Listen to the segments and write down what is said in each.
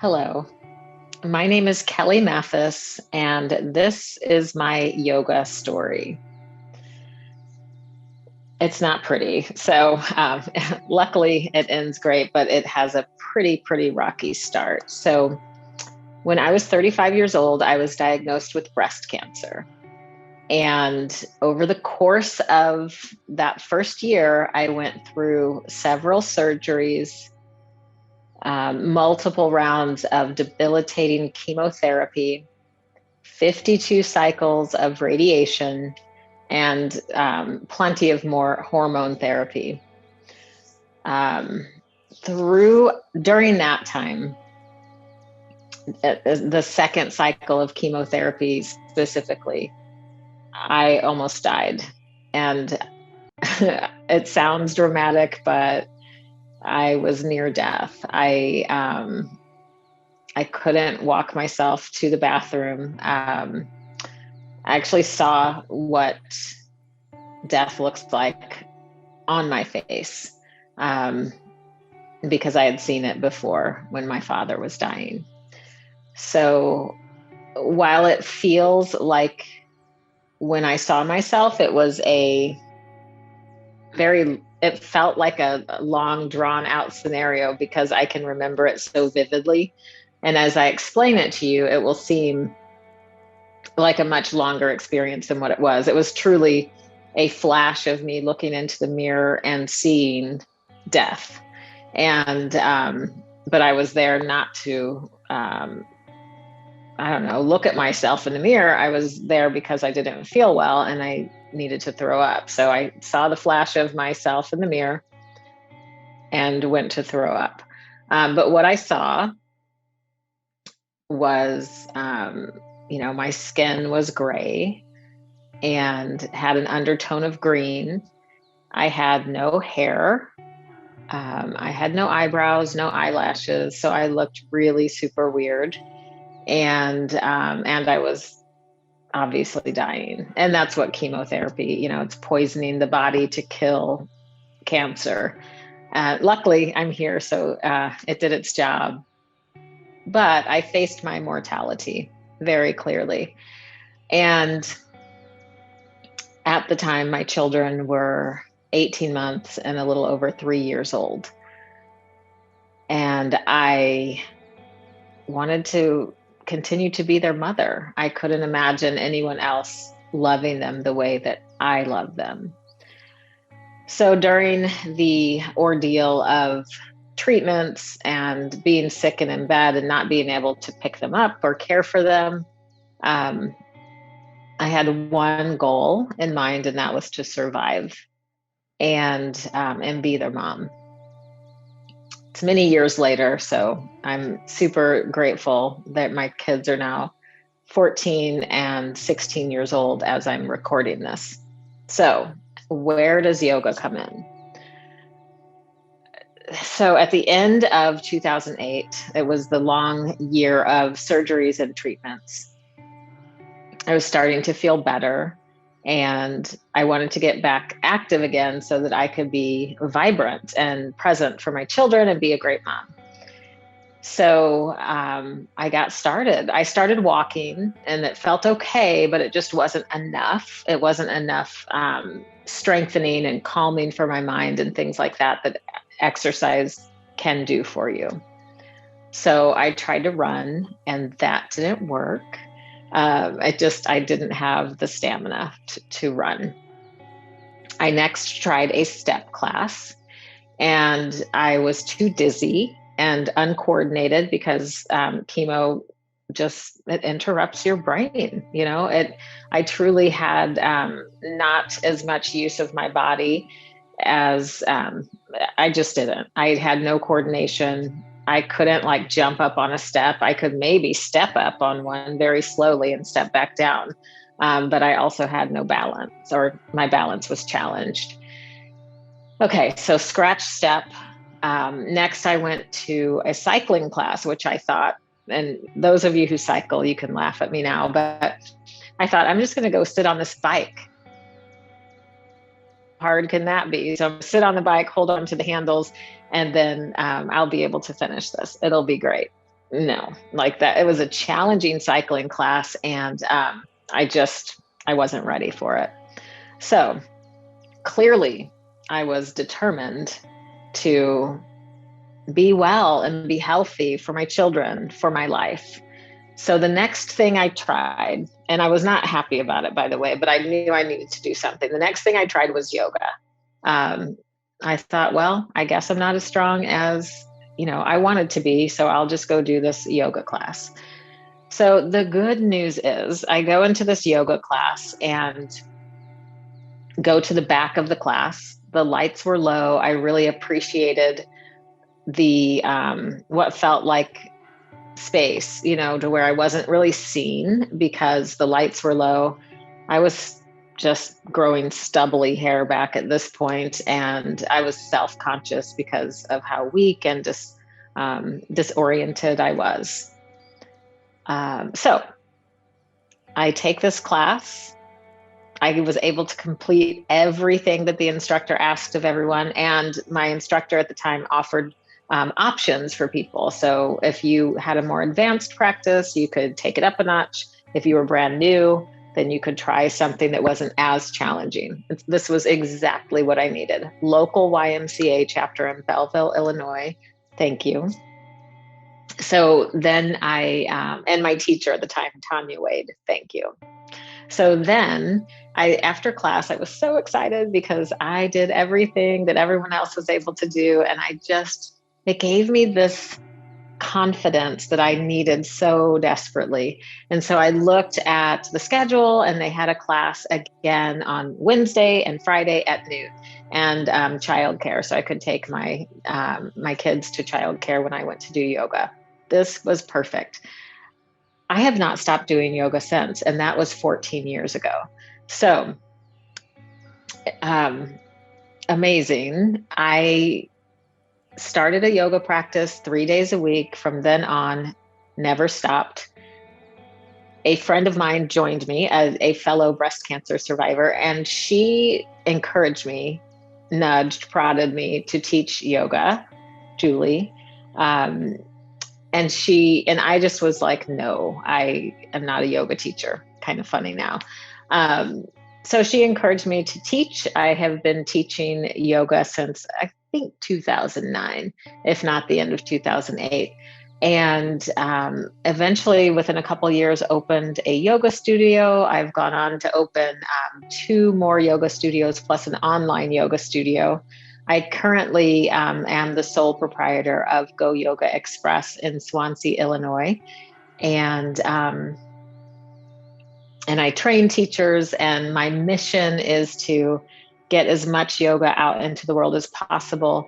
Hello, my name is Kellie Mathis, and this is my yoga story. It's not pretty. Luckily, it ends great, but it has a pretty rocky start. So, when I was 35 years old, I was diagnosed with breast cancer. And over the course of that first year, I went through several surgeries, multiple rounds of debilitating chemotherapy, 52 cycles of radiation, and plenty of more hormone therapy. Um, During that time, the second cycle of chemotherapy specifically, I almost died. And it sounds dramatic, but I was near death. I couldn't walk myself to the bathroom. I actually saw what death looks like on my face, because I had seen it before when my father was dying. So while it feels like when I saw myself, it felt like a long drawn out scenario because I can remember it so vividly. And as I explain it to you, it will seem like a much longer experience than what it was. It was truly a flash of me looking into the mirror and seeing death. And, but I was there not to, look at myself in the mirror. I was there because I didn't feel well and I needed to throw up. So I saw the flash of myself in the mirror and went to throw up. But what I saw was, my skin was gray and had an undertone of green. I had no hair. I had no eyebrows, no eyelashes. So I looked really super weird. And I was obviously dying. And that's what chemotherapy, it's poisoning the body to kill cancer. Luckily, I'm here, so it did its job. But I faced my mortality very clearly. And at the time, my children were 18 months and a little over 3 years old. And I wanted to continue to be their mother. I couldn't imagine anyone else loving them the way that I love them. So during the ordeal of treatments and being sick and in bed and not being able to pick them up or care for them, I had one goal in mind, and that was to survive and be their mom. It's many years later, so I'm super grateful that my kids are now 14 and 16 years old as I'm recording this. So, where does yoga come in? So, at the end of 2008, it was the long year of surgeries and treatments. I was starting to feel better, and I wanted to get back active again so that I could be vibrant and present for my children and be a great mom. So I got started. I started walking, and it felt okay, but it just wasn't enough. It wasn't enough strengthening and calming for my mind and things like that exercise can do for you. So I tried to run, and that didn't work. I didn't have the stamina to run. I next tried a step class, and I was too dizzy and uncoordinated because chemo it interrupts your brain. I truly had not as much use of my body as I just didn't. I had no coordination. I couldn't jump up on a step. I could maybe step up on one very slowly and step back down. But I also had no balance, or my balance was challenged. Okay, so scratch step. Next, I went to a cycling class, which I thought, and those of you who cycle, you can laugh at me now, but I thought, I'm just going to go sit on this bike. How hard can that be? So I'm going to sit on the bike, hold on to the handles, and then I'll be able to finish this. It'll be great. No, like that. It was a challenging cycling class, and I just I wasn't ready for it. So clearly, I was determined to be well and be healthy for my children, for my life. So the next thing I tried, and I was not happy about it, by the way, but I knew I needed to do something. The next thing I tried was yoga. Um, I thought, well, I guess I'm not as strong as I wanted to be, so I'll just go do this yoga class. So the good news is, I go into this yoga class and go to the back of the class. The lights were low. I really appreciated the what felt like space, to where I wasn't really seen because the lights were low. I was just growing stubbly hair back at this point, and I was self-conscious because of how weak and disoriented I was. So I take this class. I was able to complete everything that the instructor asked of everyone. And my instructor at the time offered options for people. So if you had a more advanced practice, you could take it up a notch. If you were brand new, then you could try something that wasn't as challenging. This was exactly what I needed. Local YMCA chapter in Belleville, Illinois. Thank you. So then and my teacher at the time, Tanya Wade, thank you. So then after class, I was so excited because I did everything that everyone else was able to do. And it gave me this confidence that I needed so desperately. And so I looked at the schedule, and they had a class again on Wednesday and Friday at noon, and childcare. So I could take my kids to childcare when I went to do yoga. This was perfect. I have not stopped doing yoga since, and that was 14 years ago. So, amazing. I started a yoga practice 3 days a week. From then on, never stopped. A friend of mine joined me, as a fellow breast cancer survivor, and she encouraged me, nudged, prodded me to teach yoga, Julie. And I just was like, no, I am not a yoga teacher. Kind of funny now. So she encouraged me to teach. I have been teaching yoga since I think 2009, if not the end of 2008. And eventually, within a couple of years, opened a yoga studio. I've gone on to open 2 more yoga studios plus an online yoga studio. I currently am the sole proprietor of Go Yoga Express in Swansea, Illinois, and I train teachers. And my mission is to get as much yoga out into the world as possible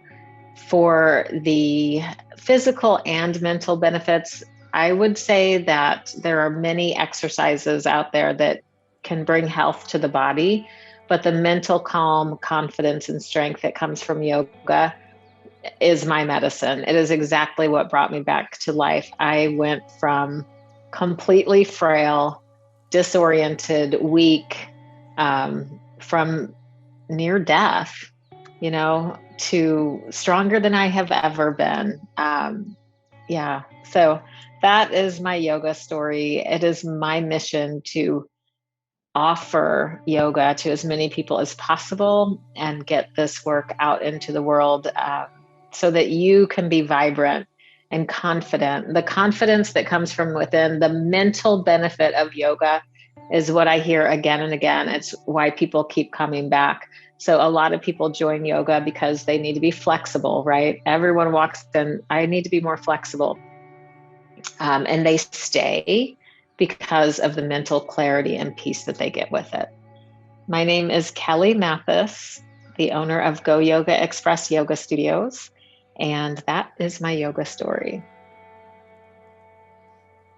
for the physical and mental benefits. I would say that there are many exercises out there that can bring health to the body, but the mental calm, confidence, and strength that comes from yoga is my medicine. It is exactly what brought me back to life. I went from completely frail, disoriented, weak, from near death, to stronger than I have ever been. Yeah. So that is my yoga story. It is my mission to offer yoga to as many people as possible and get this work out into the world, so that you can be vibrant and confident. The confidence that comes from within, the mental benefit of yoga is what I hear again and again. It's why people keep coming back. So a lot of people join yoga because they need to be flexible, right? Everyone walks in, I need to be more flexible. And they stay because of the mental clarity and peace that they get with it. My name is Kellie Mathis, the owner of Go Yoga Express Yoga Studios, and that is my yoga story.